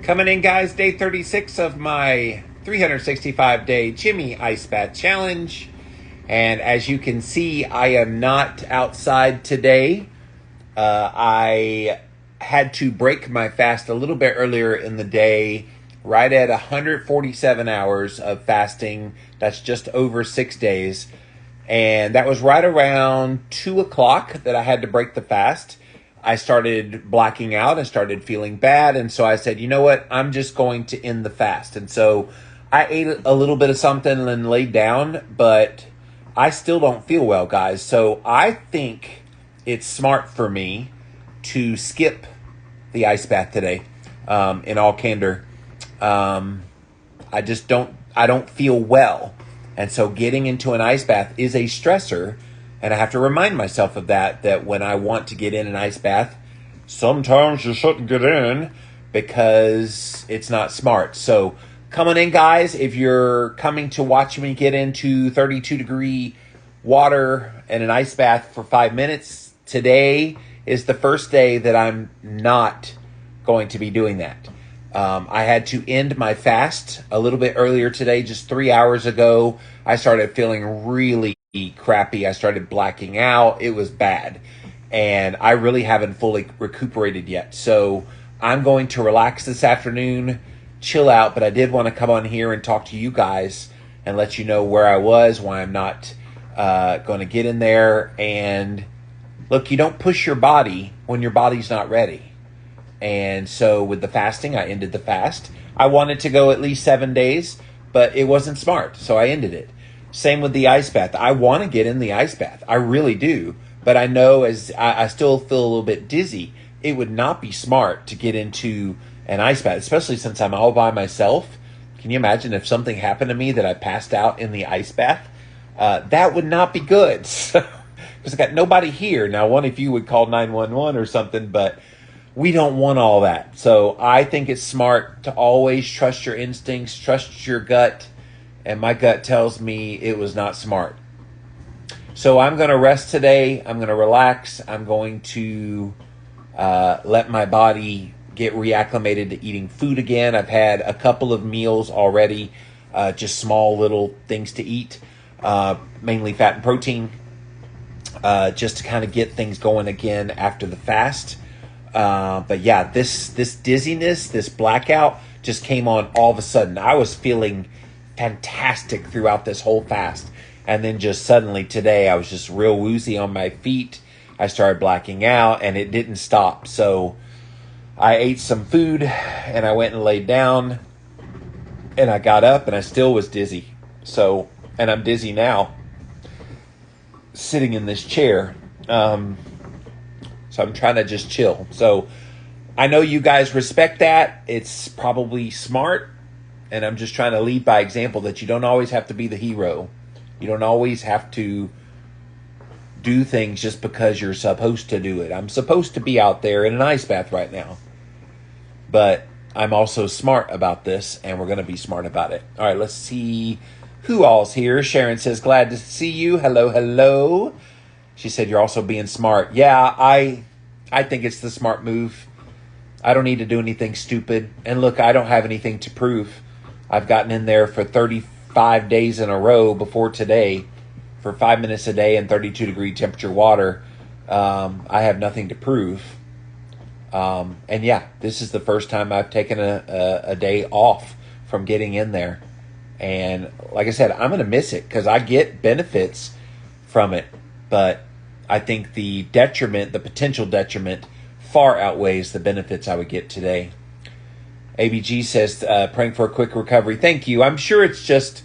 Coming in, guys, day 36 of my 365-day Jimmy Ice Bath Challenge. And as you can see, I am not outside today. I had to break my fast a little bit earlier in the day, right at 147 hours of fasting. That's just over 6 days. And that was right around 2 o'clock that I had to break the fast. I started blacking out. I started feeling bad. And so I said, you know what? I'm just going to end the fast. And so I ate a little bit of something and laid down, but I still don't feel well, guys. So I think it's smart for me to skip the ice bath today, in all candor. I don't feel well. And so getting into an ice bath is a stressor. And I have to remind myself of that when I want to get in an ice bath, sometimes you shouldn't get in because it's not smart. So coming in, guys, if you're coming to watch me get into 32-degree water and an ice bath for 5 minutes, today is the first day that I'm not going to be doing that. I had to end my fast a little bit earlier today, just 3 hours ago. I started feeling really crappy. I started blacking out. It was bad. And I really haven't fully recuperated yet. So I'm going to relax this afternoon, chill out. But I did want to come on here and talk to you guys and let you know where I was, why I'm not going to get in there. And look, you don't push your body when your body's not ready. And so with the fasting, I ended the fast. I wanted to go at least 7 days, but it wasn't smart. So I ended it. Same with the ice bath. I want to get in the ice bath. I really do. But I know as I still feel a little bit dizzy, it would not be smart to get into an ice bath, especially since I'm all by myself. Can you imagine if something happened to me that I passed out in the ice bath? That would not be good. Because I got nobody here. Now, one of you would call 911 or something, but we don't want all that. So I think it's smart to always trust your instincts, trust your gut. And my gut tells me it was not smart. So I'm going to rest today. I'm going to relax. I'm going to let my body get reacclimated to eating food again. I've had a couple of meals already, just small little things to eat, mainly fat and protein, just to kind of get things going again after the fast. But yeah, this dizziness, this blackout just came on all of a sudden. I was feeling fantastic throughout this whole fast. And then just suddenly today, I was just real woozy on my feet. I started blacking out and it didn't stop. So I ate some food and I went and laid down and I got up and I still was dizzy. So, and I'm dizzy now sitting in this chair. So I'm trying to just chill. So I know you guys respect that. It's probably smart. And I'm just trying to lead by example that you don't always have to be the hero. You don't always have to do things just because you're supposed to do it. I'm supposed to be out there in an ice bath right now. But I'm also smart about this, and we're going to be smart about it. All right, let's see who all's here. Sharon says, glad to see you. Hello, hello. She said, you're also being smart. Yeah, I think it's the smart move. I don't need to do anything stupid. And look, I don't have anything to prove. I've gotten in there for 35 days in a row before today for 5 minutes a day in 32-degree temperature water. I have nothing to prove. And yeah, this is the first time I've taken a day off from getting in there. And like I said, I'm going to miss it because I get benefits from it. But I think the potential detriment far outweighs the benefits I would get today. ABG says, praying for a quick recovery. Thank you. I'm sure it's just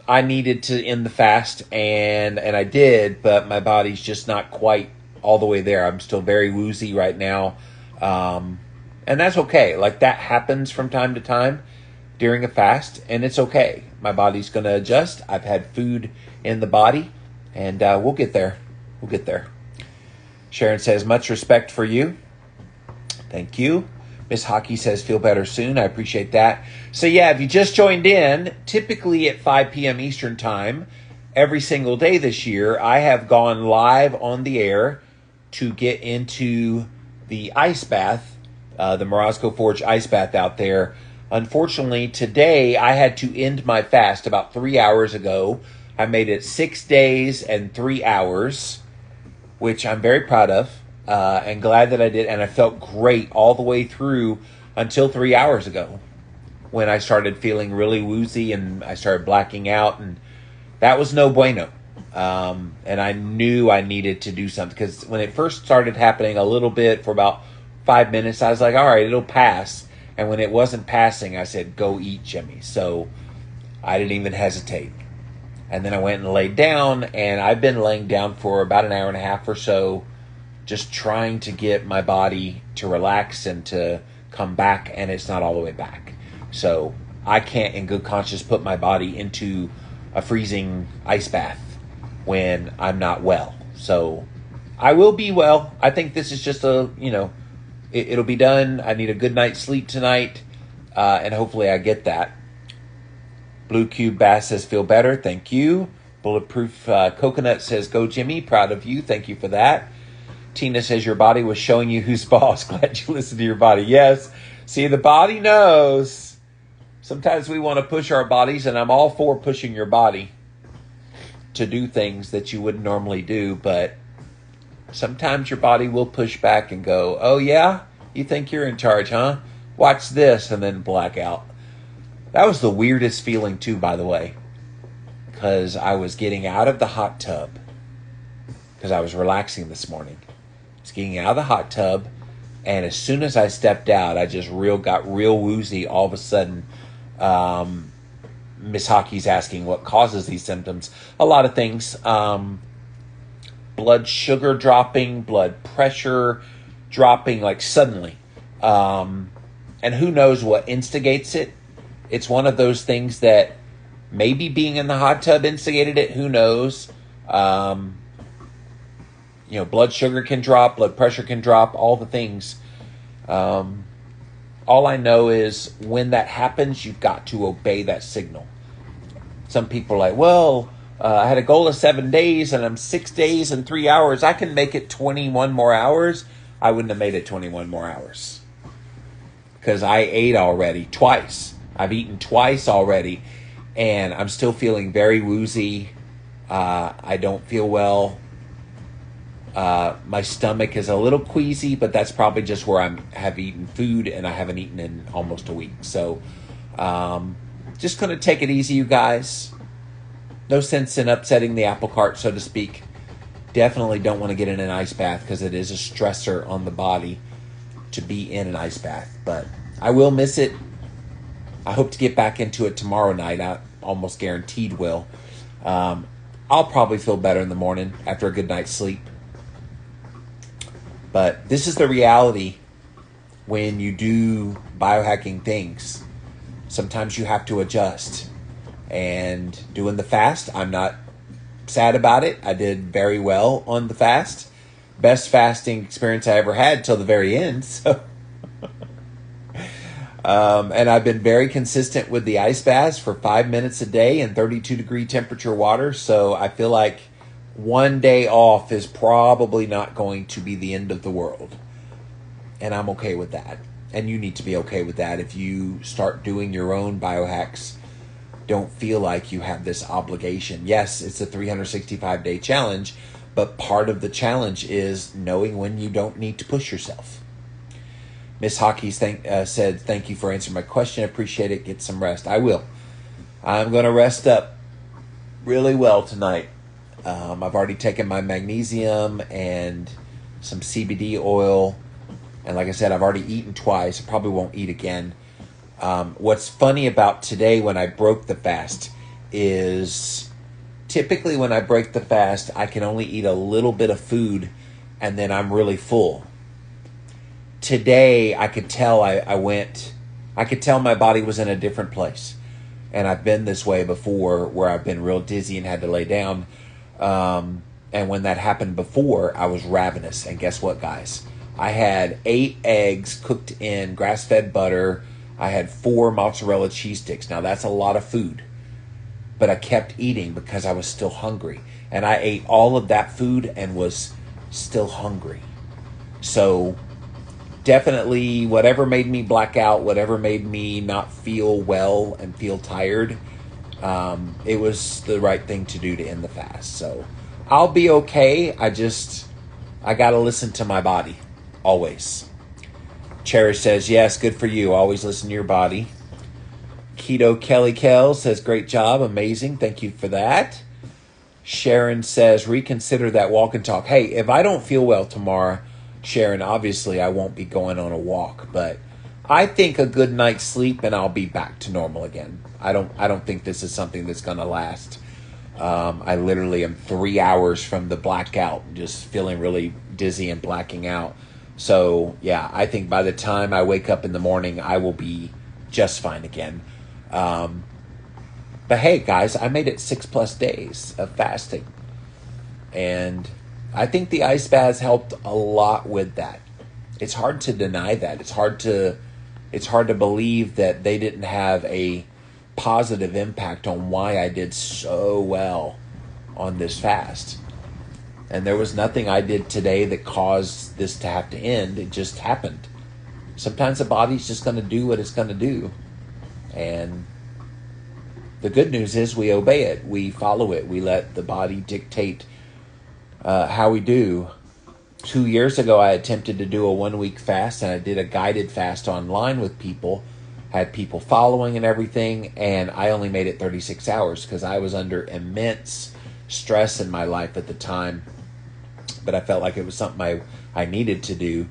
I needed to end the fast, and I did, but my body's just not quite all the way there. I'm still very woozy right now, and that's okay. Like, that happens from time to time during a fast, and it's okay. My body's going to adjust. I've had food in the body, and we'll get there. We'll get there. Sharon says, much respect for you. Thank you. Miss Hockey says, feel better soon. I appreciate that. So yeah, if you just joined in, typically at 5 p.m. Eastern time, every single day this year, I have gone live on the air to get into the ice bath the Morosco Forge ice bath out there. Unfortunately, today I had to end my fast about 3 hours ago. I made it 6 days and 3 hours, which I'm very proud of and glad that I did. And I felt great all the way through until 3 hours ago when I started feeling really woozy and I started blacking out. And that was no bueno. And I knew I needed to do something because when it first started happening a little bit for about 5 minutes, I was like, all right, it'll pass. And when it wasn't passing, I said, go eat, Jimmy. So I didn't even hesitate. And then I went and laid down, and I've been laying down for about an hour and a half or so, just trying to get my body to relax and to come back, and it's not all the way back. So I can't in good conscience put my body into a freezing ice bath when I'm not well. So I will be well. I think this is just it'll be done. I need a good night's sleep tonight, and hopefully I get that. Blue Cube Bass says, feel better. Thank you. Bulletproof Coconut says, go Jimmy. Proud of you. Thank you for that. Tina says, your body was showing you who's boss. Glad you listened to your body. Yes. See, the body knows. Sometimes we want to push our bodies, and I'm all for pushing your body to do things that you wouldn't normally do, but sometimes your body will push back and go, oh yeah? You think you're in charge, huh? Watch this, and then black out. That was the weirdest feeling too, by the way, because I was getting out of the hot tub because I was relaxing this morning. I was getting out of the hot tub, and as soon as I stepped out, I just got real woozy. All of a sudden, Miss Hockey's asking what causes these symptoms. A lot of things. Blood sugar dropping, blood pressure dropping, like suddenly. And who knows what instigates it. It's one of those things that maybe being in the hot tub instigated it. Who knows? Blood sugar can drop, blood pressure can drop, all the things. All I know is when that happens, you've got to obey that signal. Some people are like, well, I had a goal of 7 days and I'm 6 days and 3 hours. I can make it 21 more hours. I wouldn't have made it 21 more hours because I ate already twice. I've eaten twice already, and I'm still feeling very woozy. I don't feel well. My stomach is a little queasy, but that's probably just where I have eaten food, and I haven't eaten in almost a week. So just going to take it easy, you guys. No sense in upsetting the apple cart, so to speak. Definitely don't want to get in an ice bath because it is a stressor on the body to be in an ice bath. But I will miss it. I hope to get back into it tomorrow night. I almost guaranteed will. I'll probably feel better in the morning after a good night's sleep. But this is the reality when you do biohacking things. Sometimes you have to adjust. And doing the fast, I'm not sad about it. I did very well on the fast. Best fasting experience I ever had till the very end. So. And I've been very consistent with the ice baths for 5 minutes a day in 32-degree temperature water. So I feel like 1 day off is probably not going to be the end of the world. And I'm okay with that. And you need to be okay with that. If you start doing your own biohacks, don't feel like you have this obligation. Yes, it's a 365-day challenge, but part of the challenge is knowing when you don't need to push yourself. Miss Hockey said, thank you for answering my question. I appreciate it. Get some rest. I will. I'm going to rest up really well tonight. I've already taken my magnesium and some CBD oil. And like I said, I've already eaten twice. I probably won't eat again. What's funny about today when I broke the fast is typically when I break the fast, I can only eat a little bit of food and then I'm really full. Today, I could tell I could tell my body was in a different place. And I've been this way before where I've been real dizzy and had to lay down. And when that happened before, I was ravenous. And guess what, guys? I had 8 eggs cooked in grass-fed butter. I had 4 mozzarella cheese sticks. Now, that's a lot of food. But I kept eating because I was still hungry. And I ate all of that food and was still hungry. So definitely whatever made me black out, whatever made me not feel well and feel tired, it was the right thing to do to end the fast. So I'll be okay. I got to listen to my body always. Cherish says, yes, good for you. Always listen to your body. Keto Kelly Kell says, great job. Amazing. Thank you for that. Sharon says, reconsider that walk and talk. Hey, if I don't feel well tomorrow, Sharon, obviously I won't be going on a walk, but I think a good night's sleep and I'll be back to normal again. I don't think this is something that's going to last. I literally am 3 hours from the blackout, just feeling really dizzy and blacking out. So yeah, I think by the time I wake up in the morning, I will be just fine again. But hey, guys, I made it 6+ days of fasting. And I think the ice baths helped a lot with that. It's hard to deny that. It's hard to believe that they didn't have a positive impact on why I did so well on this fast. And there was nothing I did today that caused this to have to end. It just happened. Sometimes the body's just going to do what it's going to do. And the good news is we obey it. We follow it. We let the body dictate how we do. 2 years ago, I attempted to do a 1-week fast, and I did a guided fast online with people. Had people following and everything, and I only made it 36 hours because I was under immense stress in my life at the time. But I felt like it was something I needed to do,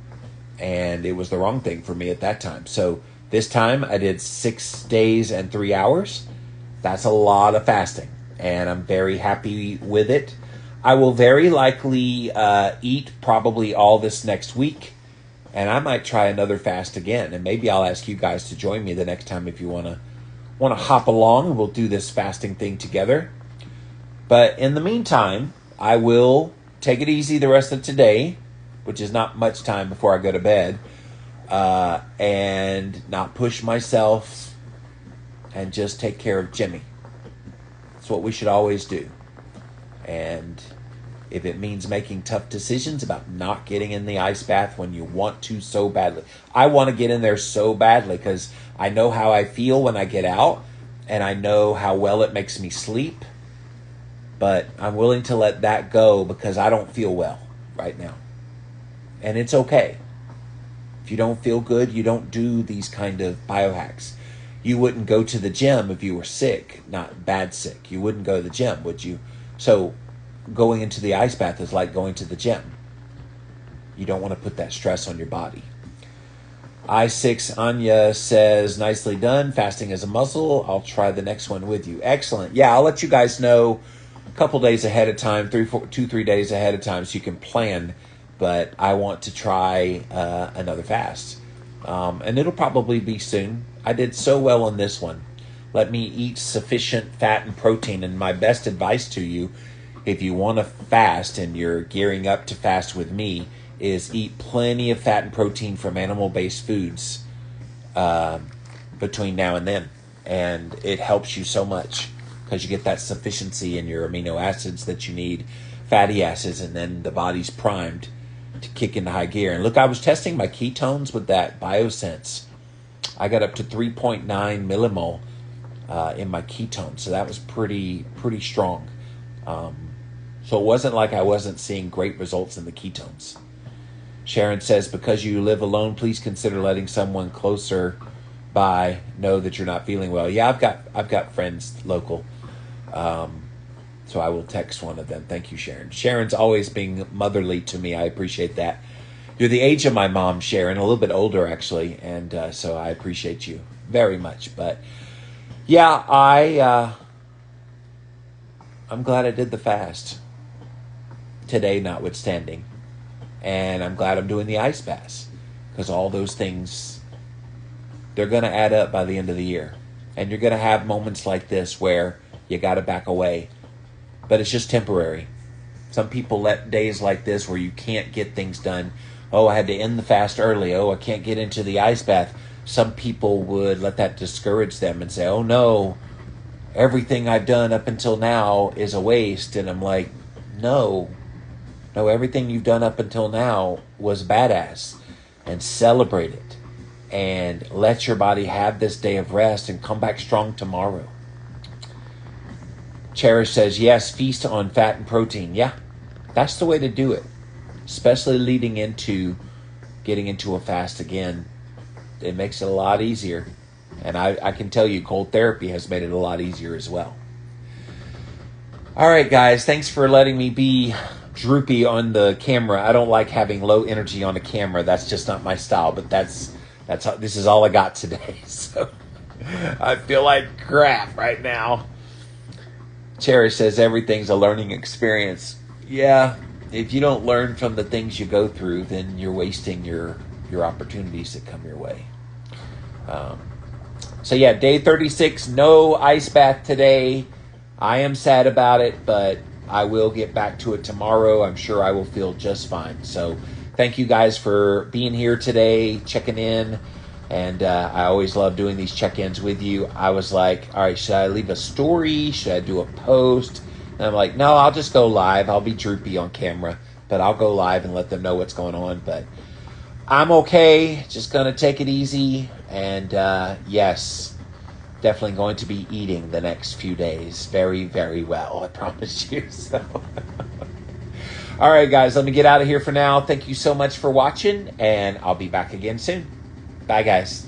and it was the wrong thing for me at that time. So this time I did 6 days and 3 hours. That's a lot of fasting, and I'm very happy with it. I will very likely eat probably all this next week, and I might try another fast again. And maybe I'll ask you guys to join me the next time if you want to hop along, and we'll do this fasting thing together. But in the meantime, I will take it easy the rest of today, which is not much time before I go to bed, and not push myself, and just take care of Jimmy. That's what we should always do. And if it means making tough decisions about not getting in the ice bath when you want to so badly. I want to get in there so badly because I know how I feel when I get out, and I know how well it makes me sleep. But I'm willing to let that go because I don't feel well right now. And it's okay. If you don't feel good, you don't do these kind of biohacks. You wouldn't go to the gym if you were sick, not bad sick. You wouldn't go to the gym, would you? So going into the ice bath is like going to the gym. You don't want to put that stress on your body. I6 Anya says, nicely done. Fasting is a muscle. I'll try the next one with you. Excellent. Yeah, I'll let you guys know a couple days ahead of time, 2-3 days ahead of time so you can plan. But I want to try another fast. And it'll probably be soon. I did so well on this one. Let me eat sufficient fat and protein. And my best advice to you, if you want to fast and you're gearing up to fast with me, is eat plenty of fat and protein from animal-based foods between now and then. And it helps you so much because you get that sufficiency in your amino acids that you need, fatty acids, and then the body's primed to kick into high gear. And look, I was testing my ketones with that Biosense. I got up to 3.9 millimole in my ketones, so that was pretty strong. So it wasn't like I wasn't seeing great results in the ketones. Sharon says, because you live alone, please consider letting someone closer by know that you're not feeling well. Yeah, I've got friends local, so I will text one of them. Thank you, Sharon. Sharon's always being motherly to me. I appreciate that. You're the age of my mom, Sharon, a little bit older actually, and so I appreciate you very much. But yeah, I'm glad I did the fast today, notwithstanding, and I'm glad I'm doing the ice baths because all those things, they're going to add up by the end of the year, and you're going to have moments like this where you got to back away, but it's just temporary. Some people let days like this where you can't get things done. Oh, I had to end the fast early. Oh, I can't get into the ice bath. Some people would let that discourage them and say, oh no, everything I've done up until now is a waste. And I'm like, no, everything you've done up until now was badass. and celebrate it and let your body have this day of rest and come back strong tomorrow. Cherish says, yes, feast on fat and protein. Yeah, that's the way to do it, especially leading into getting into a fast again. It makes it a lot easier. And I can tell you, cold therapy has made it a lot easier as well. All right, guys, thanks for letting me be droopy on the camera. I don't like having low energy on the camera. That's just not my style, but this is all I got today. So I feel like crap right now. Cherish says everything's a learning experience. Yeah, if you don't learn from the things you go through, then you're wasting your opportunities that come your way. So yeah, day 36, no ice bath today. I am sad about it, but I will get back to it tomorrow. I'm sure I will feel just fine. So thank you guys for being here today, checking in. And I always love doing these check-ins with you. I was like, all right, should I leave a story? Should I do a post? And I'm like, no, I'll just go live. I'll be droopy on camera, but I'll go live and let them know what's going on. But I'm okay. Just going to take it easy. And yes, definitely going to be eating the next few days very, very well. I promise you. So, all right, guys, let me get out of here for now. Thank you so much for watching, and I'll be back again soon. Bye, guys.